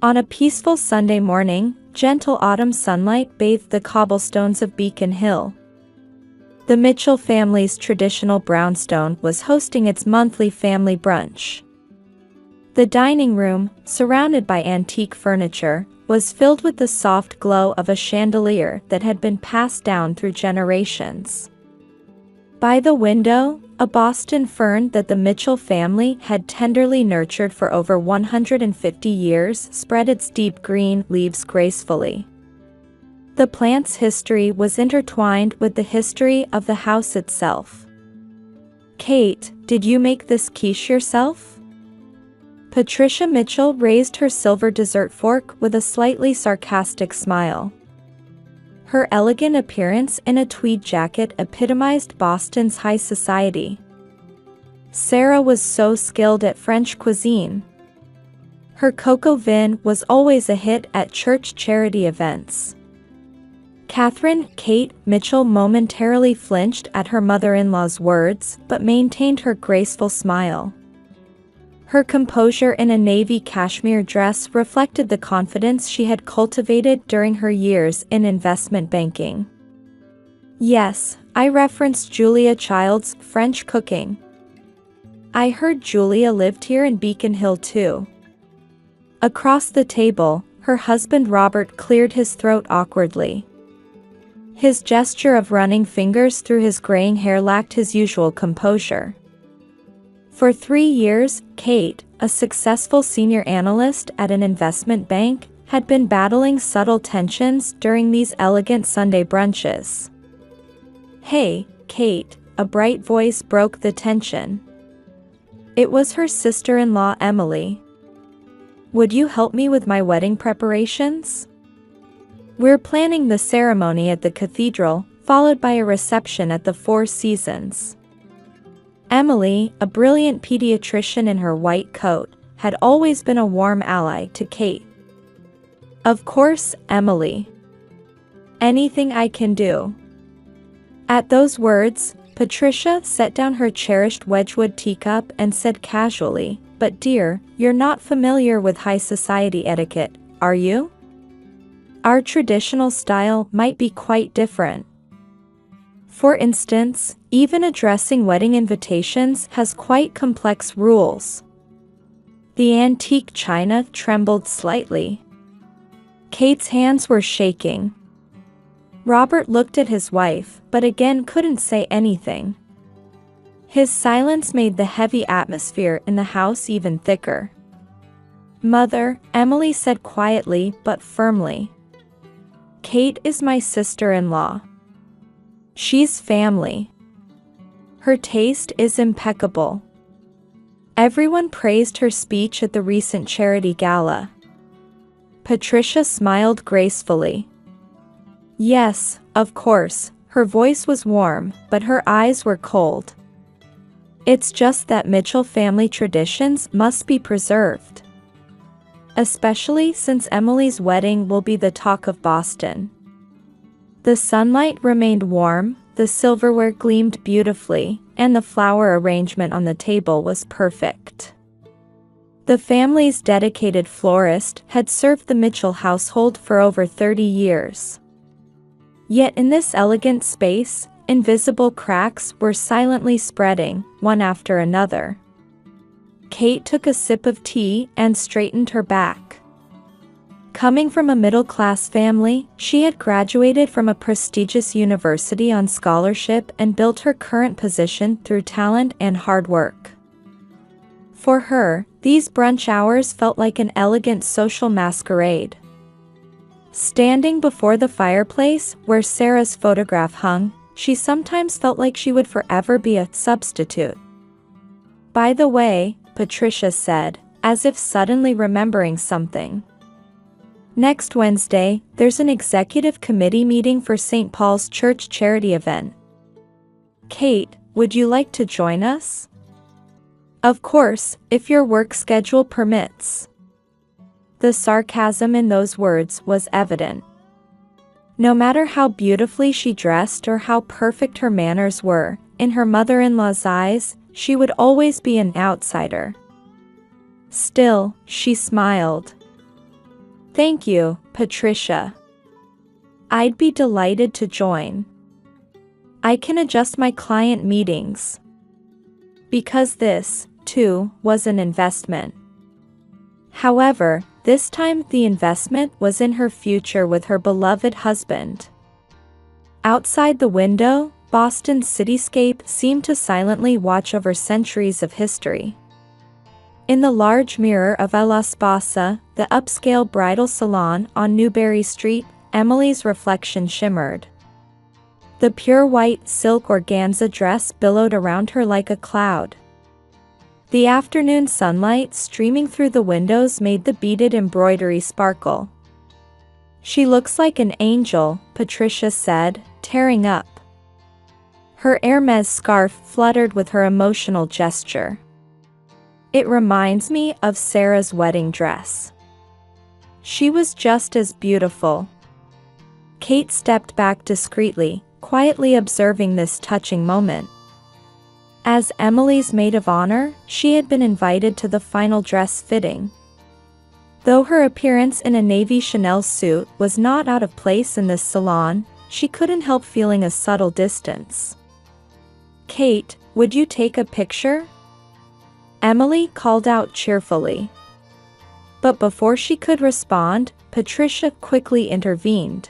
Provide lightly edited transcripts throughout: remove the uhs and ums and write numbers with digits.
On a peaceful Sunday morning, gentle autumn sunlight bathed the cobblestones of Beacon Hill. The Mitchell family's traditional brownstone was hosting its monthly family brunch. The dining room, surrounded by antique furniture, was filled with the soft glow of a chandelier that had been passed down through generations. By the window, a Boston fern that the Mitchell family had tenderly nurtured for over 150 years spread its deep green leaves gracefully. The plant's history was intertwined with the history of the house itself. "Kate, did you make this quiche yourself?" Patricia Mitchell raised her silver dessert fork with a slightly sarcastic smile. Her elegant appearance in a tweed jacket epitomized Boston's high society. Sarah was so skilled at French cuisine. Her coco vin was always a hit at church charity events. Kate Mitchell momentarily flinched at her mother-in-law's words but maintained her graceful smile. Her composure in a navy cashmere dress reflected the confidence she had cultivated during her years in investment banking. "Yes, I referenced Julia Child's French cooking. I heard Julia lived here in Beacon Hill too." Across the table, her husband Robert cleared his throat awkwardly. His gesture of running fingers through his graying hair lacked his usual composure. For 3 years, Kate, a successful senior analyst at an investment bank, had been battling subtle tensions during these elegant Sunday brunches. "Hey, Kate," a bright voice broke the tension. It was her sister-in-law Emily. "Would you help me with my wedding preparations? We're planning the ceremony at the cathedral, followed by a reception at the Four Seasons." Emily, a brilliant pediatrician in her white coat, had always been a warm ally to Kate. "Of course, Emily. Anything I can do." At those words, Patricia set down her cherished Wedgwood teacup and said casually, "But dear, you're not familiar with high society etiquette, are you? Our traditional style might be quite different. For instance, even addressing wedding invitations has quite complex rules." The antique china trembled slightly. Kate's hands were shaking. Robert looked at his wife, but again couldn't say anything. His silence made the heavy atmosphere in the house even thicker. "Mother," Emily said quietly but firmly. "Kate is my sister-in-law. She's family. Her taste is impeccable." Everyone praised her speech at the recent charity gala. Patricia smiled gracefully. "Yes, of course," her voice was warm, but her eyes were cold. "It's just that Mitchell family traditions must be preserved. Especially since Emily's wedding will be the talk of Boston." The sunlight remained warm, the silverware gleamed beautifully, and the flower arrangement on the table was perfect. The family's dedicated florist had served the Mitchell household for over 30 years. Yet in this elegant space, invisible cracks were silently spreading, one after another. Kate took a sip of tea and straightened her back. Coming from a middle-class family, she had graduated from a prestigious university on scholarship and built her current position through talent and hard work. For her, these brunch hours felt like an elegant social masquerade. Standing before the fireplace, where Sarah's photograph hung, she sometimes felt like she would forever be a substitute. "By the way," Patricia said, as if suddenly remembering something. "Next Wednesday, there's an executive committee meeting for St. Paul's Church charity event. Kate, would you like to join us?" "Of course, if your work schedule permits." The sarcasm in those words was evident. No matter how beautifully she dressed or how perfect her manners were, in her mother-in-law's eyes, she would always be an outsider. Still, she smiled. Thank you, Patricia. I'd be delighted to join. I can adjust my client meetings. Because this, too, was an investment. However, this time the investment was in her future with her beloved husband. Outside the window, Boston's cityscape seemed to silently watch over centuries of history. In the large mirror of La Spasa, the upscale bridal salon on Newbury Street, Emily's reflection shimmered. The pure white silk organza dress billowed around her like a cloud. The afternoon sunlight streaming through the windows made the beaded embroidery sparkle. "She looks like an angel," Patricia said, tearing up. Her Hermes scarf fluttered with her emotional gesture. "It reminds me of Sarah's wedding dress. She was just as beautiful." Kate stepped back discreetly, quietly observing this touching moment. As Emily's maid of honor, she had been invited to the final dress fitting. Though her appearance in a navy Chanel suit was not out of place in this salon, she couldn't help feeling a subtle distance. "Kate, would you take a picture?" Emily called out cheerfully. But before she could respond, Patricia quickly intervened.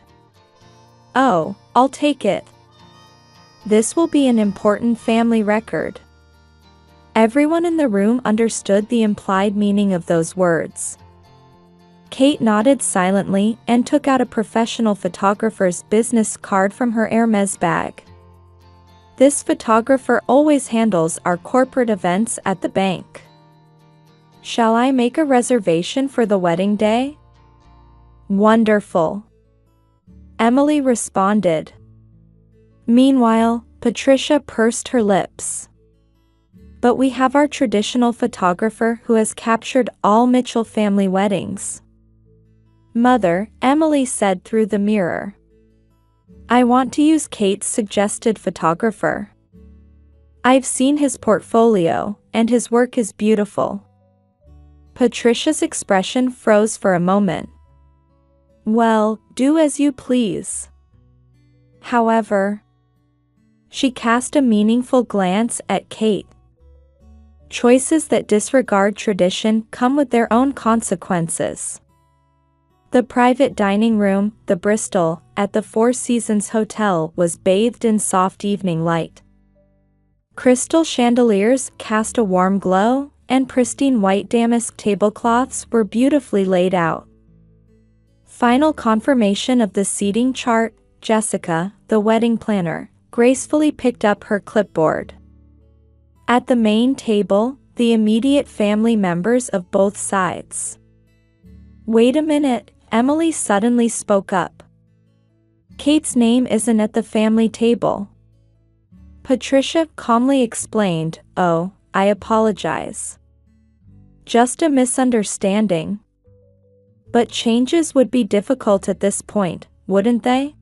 "Oh, I'll take it. This will be an important family record." Everyone in the room understood the implied meaning of those words. Kate nodded silently and took out a professional photographer's business card from her Hermes bag. "This photographer always handles our corporate events at the bank. Shall I make a reservation for the wedding day?" "Wonderful," Emily responded. Meanwhile, Patricia pursed her lips. "But we have our traditional photographer who has captured all Mitchell family weddings." "Mother," Emily said through the mirror. "I want to use Kate's suggested photographer. I've seen his portfolio, and his work is beautiful." Patricia's expression froze for a moment. "Well, do as you please." However, she cast a meaningful glance at Kate. Choices that disregard tradition come with their own consequences. The private dining room, the Bristol, at the Four Seasons Hotel was bathed in soft evening light. Crystal chandeliers cast a warm glow, and pristine white damask tablecloths were beautifully laid out. Final confirmation of the seating chart, Jessica, the wedding planner, gracefully picked up her clipboard. At the main table, the immediate family members of both sides. "Wait a minute," Emily suddenly spoke up. "Kate's name isn't at the family table." Patricia calmly explained, "Oh, I apologize. Just a misunderstanding." "But changes would be difficult at this point, wouldn't they?"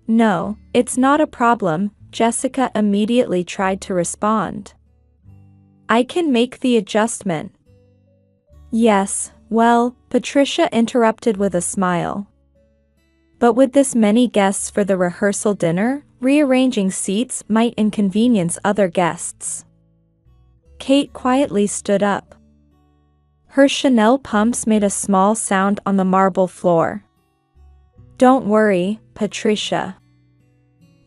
"No, it's not a problem," Jessica immediately tried to respond. "I can make the adjustment." "Yes, well," Patricia interrupted with a smile. "But with this many guests for the rehearsal dinner, rearranging seats might inconvenience other guests." Kate quietly stood up. Her Chanel pumps made a small sound on the marble floor. "Don't worry, Patricia.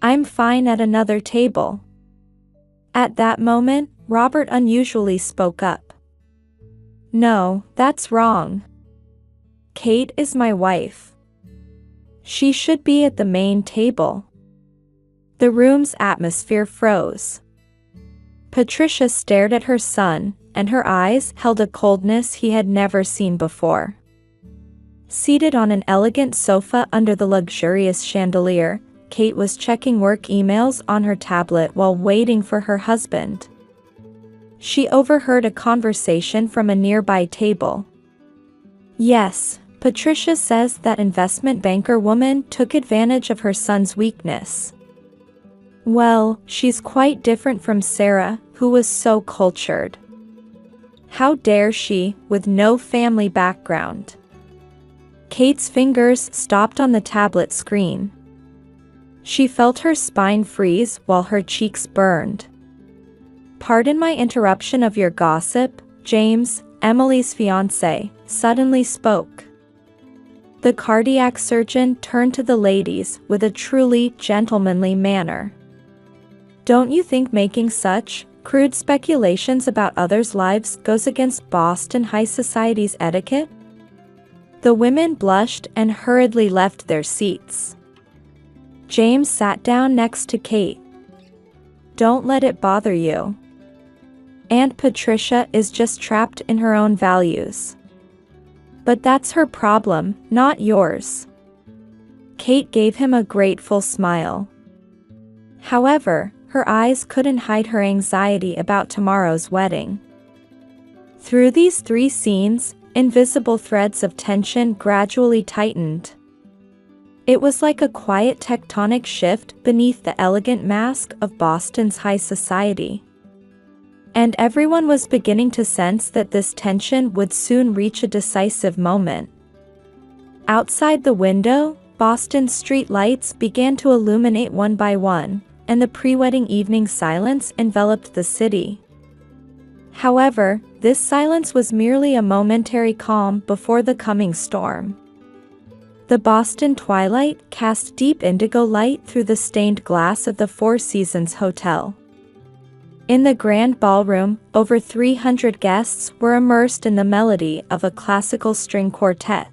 I'm fine at another table." At that moment, Robert unusually spoke up. "No, that's wrong. Kate is my wife. She should be at the main table." The room's atmosphere froze. Patricia stared at her son, and her eyes held a coldness he had never seen before. Seated on an elegant sofa under the luxurious chandelier, Kate was checking work emails on her tablet while waiting for her husband. She overheard a conversation from a nearby table. "Yes, Patricia says that investment banker woman took advantage of her son's weakness. Well, she's quite different from Sarah, who was so cultured. How dare she, with no family background?" Kate's fingers stopped on the tablet screen. She felt her spine freeze while her cheeks burned. "Pardon my interruption of your gossip, James," Emily's fiancé suddenly spoke. The cardiac surgeon turned to the ladies with a truly gentlemanly manner. "Don't you think making such crude speculations about others' lives goes against Boston high society's etiquette?" The women blushed and hurriedly left their seats. James sat down next to Kate. "Don't let it bother you. Aunt Patricia is just trapped in her own values. But that's her problem, not yours." Kate gave him a grateful smile. However, her eyes couldn't hide her anxiety about tomorrow's wedding. Through these 3 scenes, invisible threads of tension gradually tightened. It was like a quiet tectonic shift beneath the elegant mask of Boston's high society. And everyone was beginning to sense that this tension would soon reach a decisive moment. Outside the window, Boston's street lights began to illuminate one by one, and the pre-wedding evening silence enveloped the city. However, this silence was merely a momentary calm before the coming storm. The Boston twilight cast deep indigo light through the stained glass of the Four Seasons Hotel. In the grand ballroom, over 300 guests were immersed in the melody of a classical string quartet.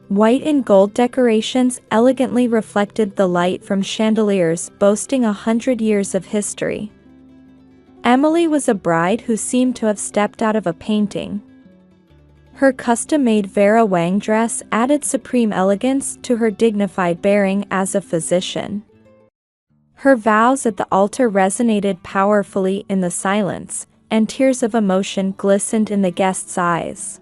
White and gold decorations elegantly reflected the light from chandeliers boasting 100 years of history. Emily was a bride who seemed to have stepped out of a painting. Her custom-made Vera Wang dress added supreme elegance to her dignified bearing as a physician. Her vows at the altar resonated powerfully in the silence, and tears of emotion glistened in the guests' eyes.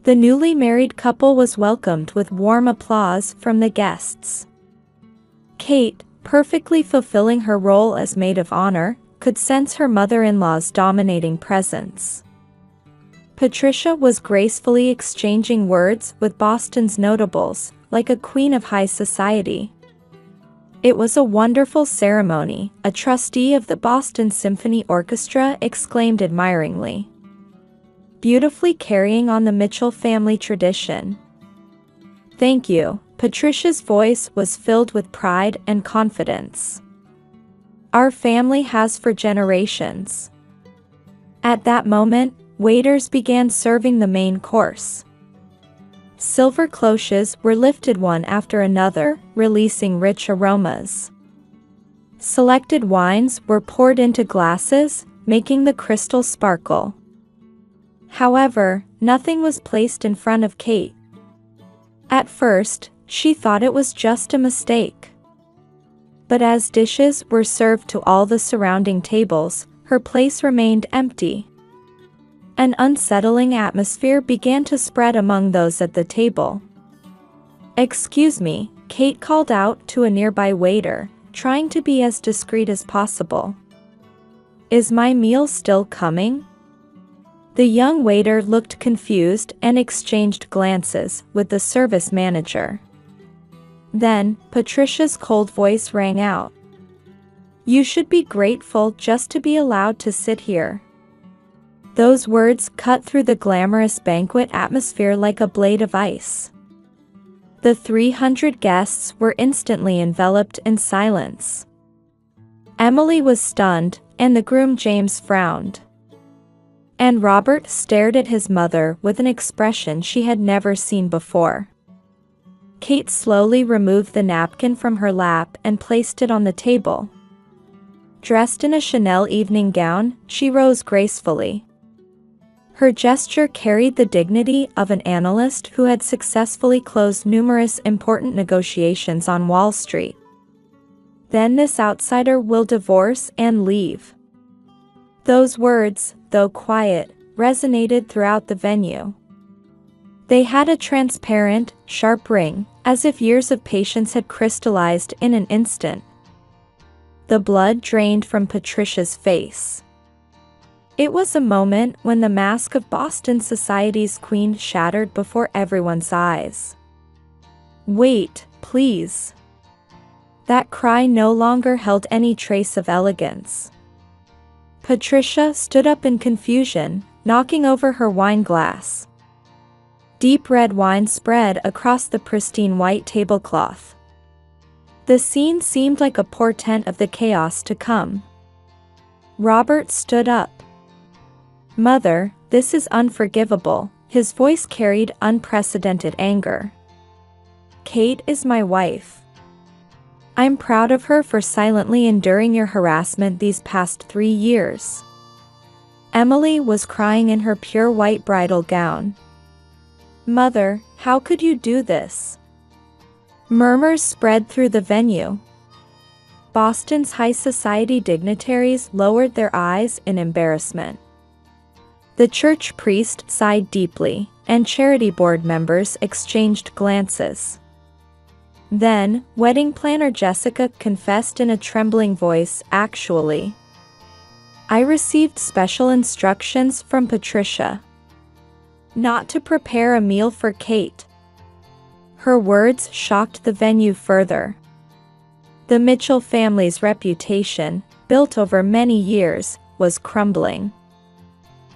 The newly married couple was welcomed with warm applause from the guests. Kate, perfectly fulfilling her role as maid of honor, could sense her mother-in-law's dominating presence. Patricia was gracefully exchanging words with Boston's notables, like a queen of high society. "It was a wonderful ceremony," a trustee of the Boston Symphony Orchestra exclaimed admiringly. "Beautifully carrying on the Mitchell family tradition." "Thank you," Patricia's voice was filled with pride and confidence. "Our family has for generations." At that moment, waiters began serving the main course. Silver cloches were lifted one after another, releasing rich aromas. Selected wines were poured into glasses, making the crystal sparkle. However, nothing was placed in front of Kate. At first, she thought it was just a mistake. But as dishes were served to all the surrounding tables, her place remained empty. An unsettling atmosphere began to spread among those at the table. "Excuse me," Kate called out to a nearby waiter, trying to be as discreet as possible. "Is my meal still coming?" The young waiter looked confused and exchanged glances with the service manager. Then, Patricia's cold voice rang out. "You should be grateful just to be allowed to sit here." Those words cut through the glamorous banquet atmosphere like a blade of ice. The 300 guests were instantly enveloped in silence. Emily was stunned, and the groom James frowned. And Robert stared at his mother with an expression she had never seen before. Kate slowly removed the napkin from her lap and placed it on the table. Dressed in a Chanel evening gown, she rose gracefully. Her gesture carried the dignity of an analyst who had successfully closed numerous important negotiations on Wall Street. "Then this outsider will divorce and leave." Those words, though quiet, resonated throughout the venue. They had a transparent, sharp ring, as if years of patience had crystallized in an instant. The blood drained from Patricia's face. It was a moment when the mask of Boston society's queen shattered before everyone's eyes. "Wait, please." That cry no longer held any trace of elegance. Patricia stood up in confusion, knocking over her wine glass. Deep red wine spread across the pristine white tablecloth. The scene seemed like a portent of the chaos to come. Robert stood up. "Mother, this is unforgivable." His voice carried unprecedented anger. "Kate is my wife. I'm proud of her for silently enduring your harassment these past 3 years." Emily was crying in her pure white bridal gown. "Mother, how could you do this?" Murmurs spread through the venue. Boston's high society dignitaries lowered their eyes in embarrassment. The church priest sighed deeply, and charity board members exchanged glances. Then, wedding planner Jessica confessed in a trembling voice, "Actually, I received special instructions from Patricia not to prepare a meal for Kate." Her words shocked the venue further. The Mitchell family's reputation, built over many years, was crumbling.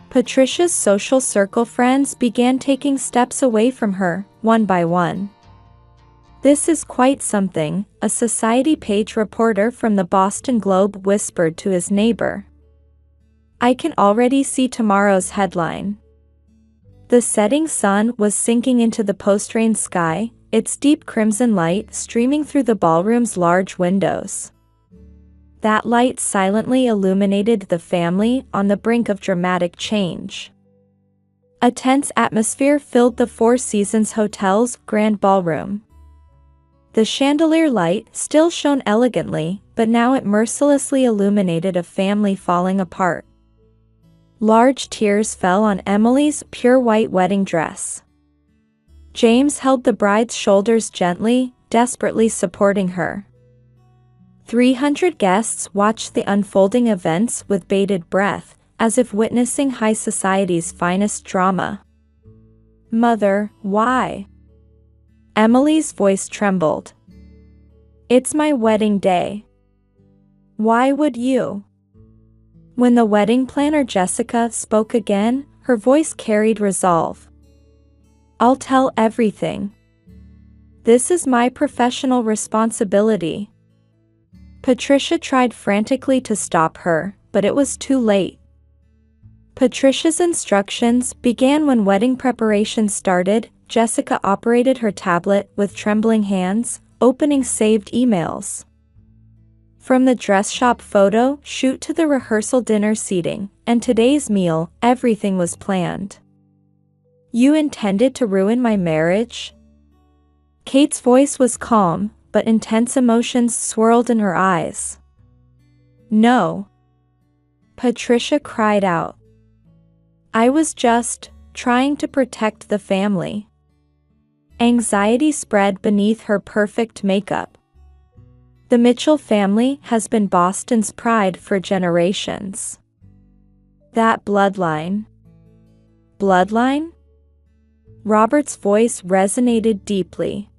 Patricia's social circle friends began taking steps away from her, one by one. "This is quite something," a Society page reporter from the Boston Globe whispered to his neighbor. "I can already see tomorrow's headline." The setting sun was sinking into the post-rain sky, its deep crimson light streaming through the ballroom's large windows. That light silently illuminated the family on the brink of dramatic change. A tense atmosphere filled the Four Seasons Hotel's grand ballroom. The chandelier light still shone elegantly, but now it mercilessly illuminated a family falling apart. Large tears fell on Emily's pure white wedding dress. James held the bride's shoulders gently, desperately supporting her. 300 guests watched the unfolding events with bated breath, as if witnessing high society's finest drama. "Mother, why?" Emily's voice trembled. "It's my wedding day. Why would you?" When the wedding planner Jessica spoke again, her voice carried resolve. "I'll tell everything. This is my professional responsibility." Patricia tried frantically to stop her, but it was too late. Patricia's instructions began when wedding preparations started. Jessica operated her tablet with trembling hands, opening saved emails. From the dress shop photo shoot to the rehearsal dinner seating, and today's meal, everything was planned. "You intended to ruin my marriage?" Kate's voice was calm, but intense emotions swirled in her eyes. "No," Patricia cried out. "I was just trying to protect the family." Anxiety spread beneath her perfect makeup. The Mitchell family has been Boston's pride for generations. That bloodline. Bloodline? Robert's voice resonated deeply.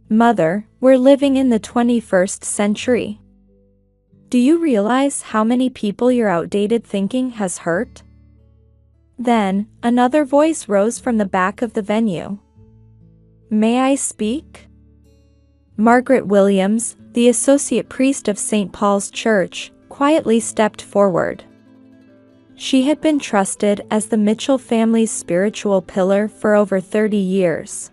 "Mother, we're living in the 21st century. Do you realize how many people your outdated thinking has hurt?" Then, another voice rose from the back of the venue. "May I speak?" Margaret Williams, the associate priest of St. Paul's Church, quietly stepped forward. She had been trusted as the Mitchell family's spiritual pillar for over 30 years.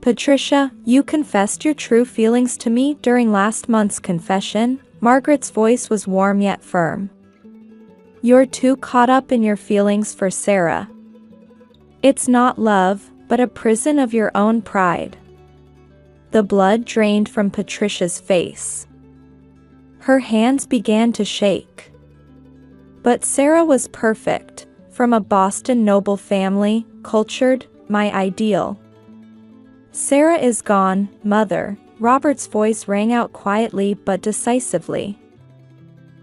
"Patricia, you confessed your true feelings to me during last month's confession." Margaret's voice was warm yet firm. "You're too caught up in your feelings for Sarah. It's not love, but a prison of your own pride." The blood drained from Patricia's face. Her hands began to shake. "But Sarah was perfect, from a Boston noble family, cultured, my ideal." "Sarah is gone, Mother," Robert's voice rang out quietly but decisively.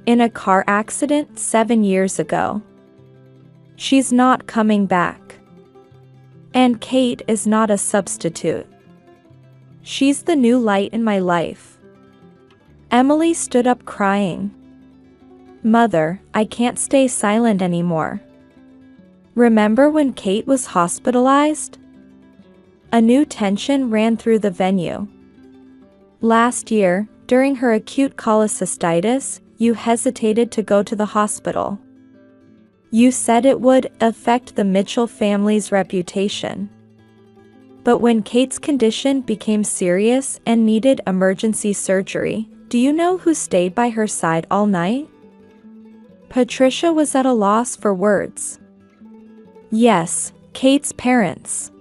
in a car accident 7 years ago. She's not coming back. And Kate is not a substitute. She's the new light in my life. Emily stood up crying. Mother, I can't stay silent anymore. Remember when Kate was hospitalized? A new tension ran through the venue. Last year, during her acute cholecystitis, you hesitated to go to the hospital. You said it would affect the Mitchell family's reputation. But when Kate's condition became serious and needed emergency surgery, do you know who stayed by her side all night? Patricia was at a loss for words. Yes, Kate's parents.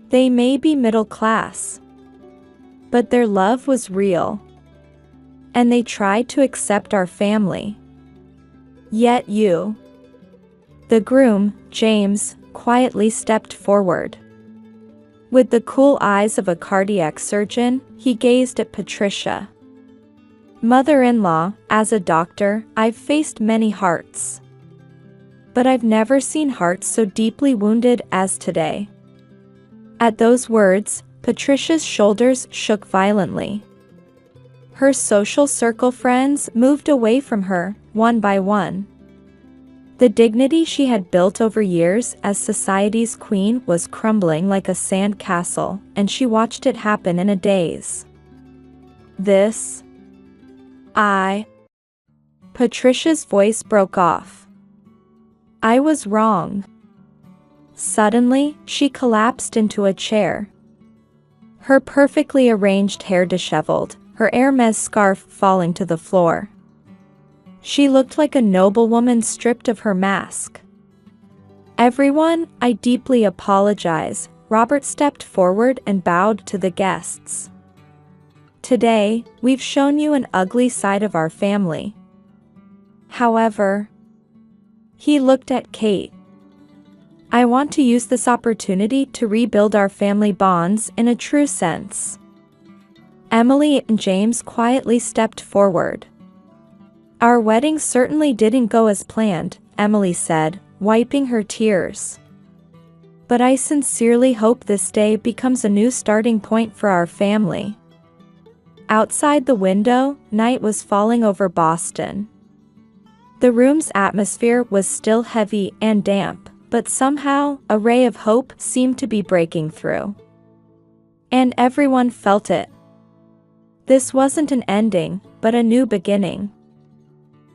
They may be middle class, but their love was real. And they tried to accept our family. Yet you. The groom, James, quietly stepped forward. With the cool eyes of a cardiac surgeon, he gazed at Patricia. Mother-in-law, as a doctor, I've faced many hearts. But I've never seen hearts so deeply wounded as today. At those words, Patricia's shoulders shook violently. Her social circle friends moved away from her, one by one. The dignity she had built over years as society's queen was crumbling like a sand castle, and she watched it happen in a daze. Patricia's voice broke off. I was wrong. Suddenly, she collapsed into a chair. Her perfectly arranged hair disheveled, her Hermes scarf falling to the floor. She looked like a noblewoman stripped of her mask. Everyone, I deeply apologize. Robert stepped forward and bowed to the guests. Today, we've shown you an ugly side of our family. However, he looked at Kate. I want to use this opportunity to rebuild our family bonds in a true sense. Emily and James quietly stepped forward. Our wedding certainly didn't go as planned, Emily said, wiping her tears. But I sincerely hope this day becomes a new starting point for our family. Outside the window, night was falling over Boston. The room's atmosphere was still heavy and damp, but somehow, a ray of hope seemed to be breaking through. And everyone felt it. This wasn't an ending, but a new beginning.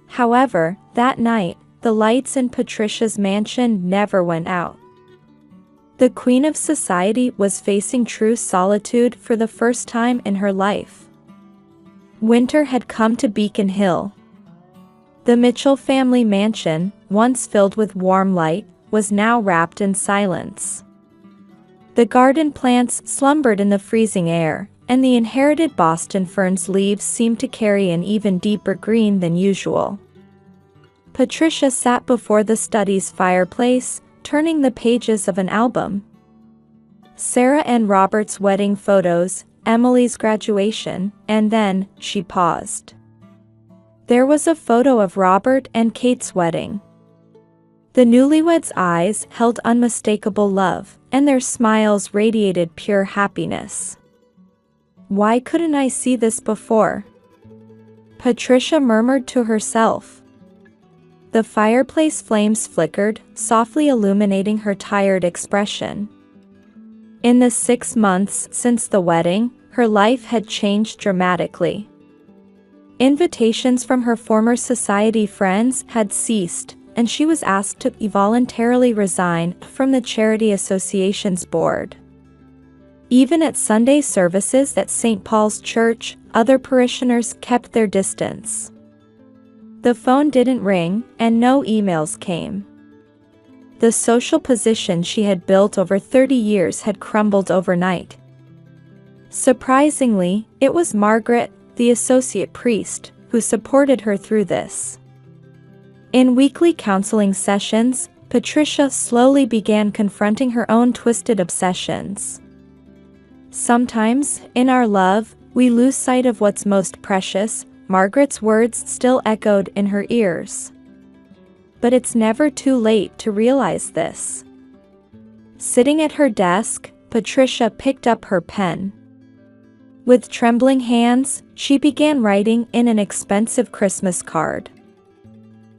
However, that night, the lights in Patricia's mansion never went out. The queen of society was facing true solitude for the first time in her life. Winter had come to Beacon Hill. The Mitchell family mansion, once filled with warm light, was now wrapped in silence. The garden plants slumbered in the freezing air, and the inherited Boston fern's leaves seemed to carry an even deeper green than usual. Patricia sat before the study's fireplace, turning the pages of an album. Sarah and Robert's wedding photos, Emily's graduation, and then, she paused. There was a photo of Robert and Kate's wedding. The newlyweds' eyes held unmistakable love, and their smiles radiated pure happiness. Why couldn't I see this before? Patricia murmured to herself. The fireplace flames flickered, softly illuminating her tired expression. In the 6 months since the wedding, her life had changed dramatically. Invitations from her former society friends had ceased, and she was asked to voluntarily resign from the Charity Association's board. Even at Sunday services at St. Paul's Church, other parishioners kept their distance. The phone didn't ring, and no emails came. The social position she had built over 30 years had crumbled overnight. Surprisingly, it was Margaret, the associate priest, who supported her through this. In weekly counseling sessions, Patricia slowly began confronting her own twisted obsessions. Sometimes, in our love, we lose sight of what's most precious, Margaret's words still echoed in her ears. But it's never too late to realize this. Sitting at her desk, Patricia picked up her pen. With trembling hands, she began writing in an expensive Christmas card.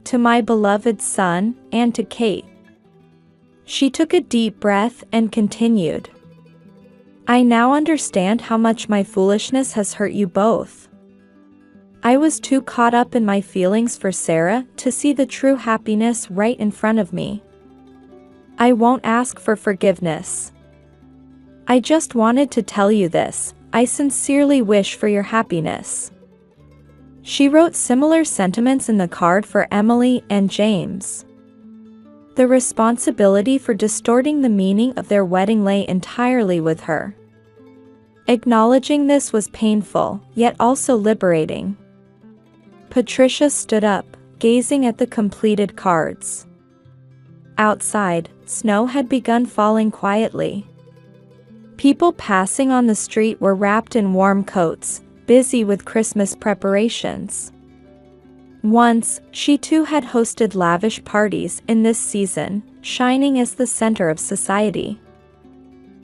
To my beloved son, and to Kate. She took a deep breath and continued. I now understand how much my foolishness has hurt you both. I was too caught up in my feelings for Sarah to see the true happiness right in front of me. I won't ask for forgiveness. I just wanted to tell you this. I sincerely wish for your happiness. She wrote similar sentiments in the card for Emily and James. The responsibility for distorting the meaning of their wedding lay entirely with her. Acknowledging this was painful, yet also liberating. Patricia stood up, gazing at the completed cards. Outside, snow had begun falling quietly. People passing on the street were wrapped in warm coats, busy with Christmas preparations. Once, she too had hosted lavish parties in this season, shining as the center of society.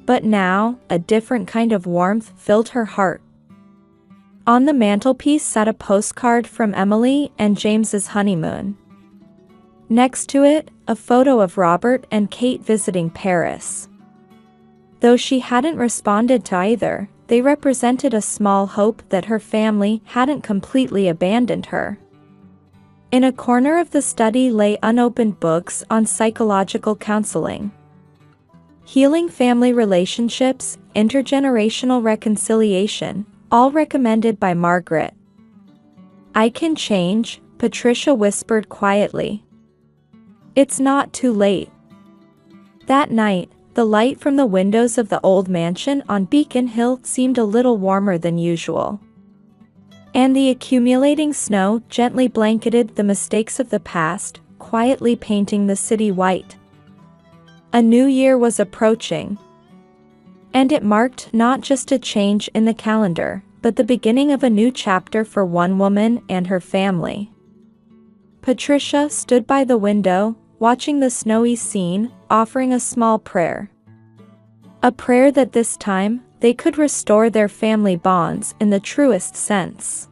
But now, a different kind of warmth filled her heart. On the mantelpiece sat a postcard from Emily and James's honeymoon. Next to it, a photo of Robert and Kate visiting Paris. Though she hadn't responded to either, they represented a small hope that her family hadn't completely abandoned her. In a corner of the study lay unopened books on psychological counseling. Healing family relationships, intergenerational reconciliation, all recommended by Margaret. I can change, Patricia whispered quietly. It's not too late. That night, the light from the windows of the old mansion on Beacon Hill seemed a little warmer than usual. And the accumulating snow gently blanketed the mistakes of the past, quietly painting the city white. A new year was approaching. And it marked not just a change in the calendar, but the beginning of a new chapter for one woman and her family. Patricia stood by the window, watching the snowy scene, offering a small prayer. A prayer that this time, they could restore their family bonds in the truest sense.